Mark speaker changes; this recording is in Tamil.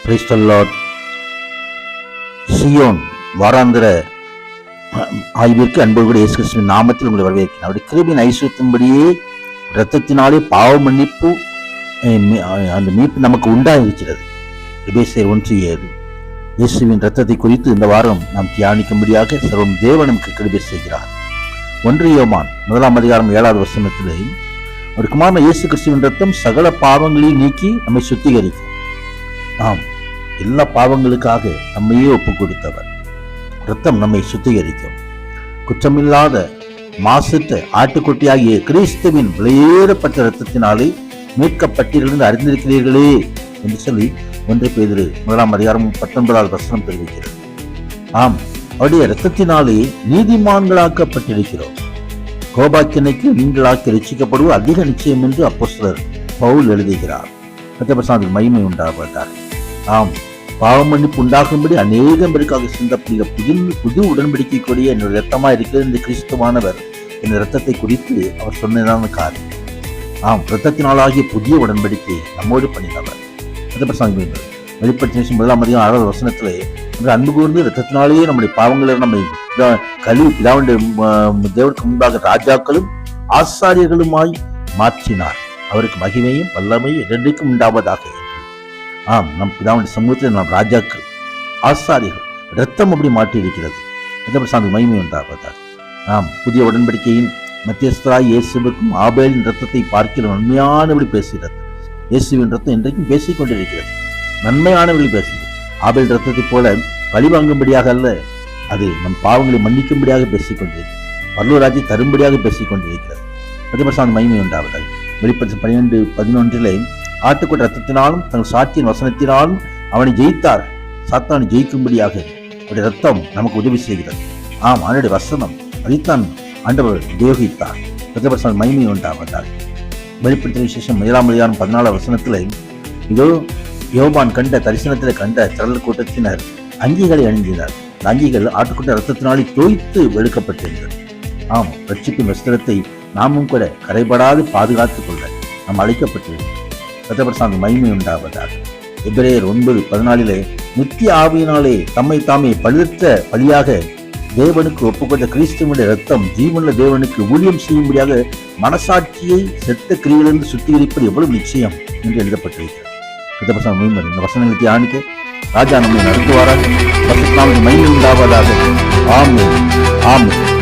Speaker 1: Praise the Lord. சியோன் வாராந்திர ஆய்விற்கு அன்போடு இயேசு கிறிஸ்துவின் நாமத்தில் உங்களை வரவேற்கிறேன். அவருடைய கிருபையின் ஐசுவத்தின்படியே இரத்தத்தினாலே பாவ மன்னிப்பு அந்த மீட்பு நமக்கு உண்டாயிருக்கிறது. எபேசியர் 1:7. இயேசுவின் இரத்தத்தை குறித்து இந்த வாரம் நாம் தியானிக்கும்படியாக சர்வம் தேவன் நமக்கு கிருபை செய்கிறார். 1 யோவான் 1:7 ஒரு குமாரன் இயேசு கிறிஸ்துவின் இரத்தம் சகல பாவங்களையும் நீக்கி நம்மை சுத்திகரிக்கும். ஆம், எல்லா பாவங்களுக்காக நம்மையே ஒப்பு கொடுத்தவர். இரத்தம் நம்மை சுத்திகரிக்கும். குற்றமில்லாத மாசற்ற ஆட்டுக்குட்டியாகிய கிறிஸ்துவின் விலையேறப்பட்ட இரத்தத்தினாலே மீட்கப்பட்டீர்கள் அறிந்திருக்கிறீர்களே என்று சொல்லி 1 பேதுரு 1:19 தெரிவிக்கிறது. ஆம், அவருடைய இரத்தத்தினாலே நீதிமான்களாக்கப்பட்டிருக்கிறோம். கோபாக்கினைக்கு நீங்களாக்கி ரட்சிக்கப்படுவது அதிக நிச்சயம் என்று அப்போஸ்தலர் பவுல் எழுதுகிறார். மகிமை உண்டாவதாக. ஆம், பாவ மன்னிப்பு உண்டாகும்படி அநேகம் பேருக்காக சிந்தப்படுகிற புது உடன்படிக்கை கூடிய என்னுடைய இரத்தமா இருக்கிறது இந்த கிறிஸ்துவானவர் இந்த இரத்தத்தை குறித்து அவர் சொன்னதான காரியம். ஆம், இரத்தத்தினாலாகிய புதிய உடன்படிக்கை நம்மோடு பண்ணினவர். வெளிப்படுத்தின 1:6 அன்பு கூர்ந்து இரத்தத்தினாலேயே நம்முடைய பாவங்களை நம்மை கழுவி பிதாவுடைய தேவனுக்கு முன்பாக ராஜாக்களும் ஆசாரியர்களுமாய் மாற்றினார். அவருக்கு மகிமையும் வல்லமையும் இரண்டுக்கும் உண்டாவதாக. ஆம், நம் பிதாவுடைய சமூகத்தில் நாம் ராஜாக்கள், ஆசாரியர்கள். இரத்தம் அப்படி மாற்றி இருக்கிறது. மகிமை உண்டாவதாக. ஆம், புதிய உடன்படிக்கையின் மத்தியஸ்தராய் இயேசுவுக்கும் ஆபேலின் இரத்தத்தை பார்க்கிற நன்மையானபடி பேசுகிறது. இயேசுவின் இரத்தம் இன்றைக்கும் பேசிக் கொண்டிருக்கிறது. நன்மையானவர்கள் பேசுகிறது. ஆபேல் இரத்தத்தை போல பழி வாங்கும்படியாக அல்ல, அது நம் பாவங்களை மன்னிக்கும்படியாக பேசிக் கொண்டிருக்கிறது. பரலோராஜ்யத்தை தரும்படியாக பேசிக் கொண்டிருக்கிறது. மகிமை உண்டாவதாக. வெளிப்படுத்தின 12:11 ஆட்டுக்குட்டி ரத்தத்தினாலும் தங்கள் சாட்சியின் வசனத்தினாலும் அவனை ஜெயித்தார். சாத்தானை ஜெயிக்கும்படியாக அவருடைய ரத்தம் நமக்கு உதவி செய்கிறது. ஆம், அவனுடைய வசனம் அதைத்தான் ஆண்டவர் உபயோகித்தார். மகிமை உண்டாவதாக. வெளிப்படுத்தின விசேஷம் 14 இதோ யோவான் கண்ட தரிசனத்தில் கண்ட திரள் கூட்டத்தினர் அங்கிகளை அணிந்தினர். அந்த அங்கிகள் ஆட்டுக்குட்டி ரத்தத்தினாலே தோய்த்து வெளுக்கப்பட்டிருந்தது. ஆம், ரட்சிப்பின் வஸ்திரத்தை நாமும் கூட கரைபடாது பாதுகாத்துக் கொள்ள நாம் அழைக்கப்பட்டிருக்கிறோம். மகிமை உண்டாவதாக. எபிரேயர் 9:14 நித்திய ஆவியினாலே தம்மை தாமே பழுத்த பலியாக தேவனுக்கு ஒப்புக்கொண்ட கிறிஸ்துவனுடைய இரத்தம் ஜீவனுள்ள தேவனுக்கு ஊழியம் செய்யும்படியாக மனசாட்சியை செத்த கிரியிலிருந்து சுத்திகரிப்பது எவ்வளவு நிச்சயம் என்று எழுதப்பட்டிருக்கிறது. இந்த வசனங்களை தியானிக்க ராஜா நம்மை நடத்துவாராக. மகிமை உண்டாவதாக. ஆமென், ஆமென்.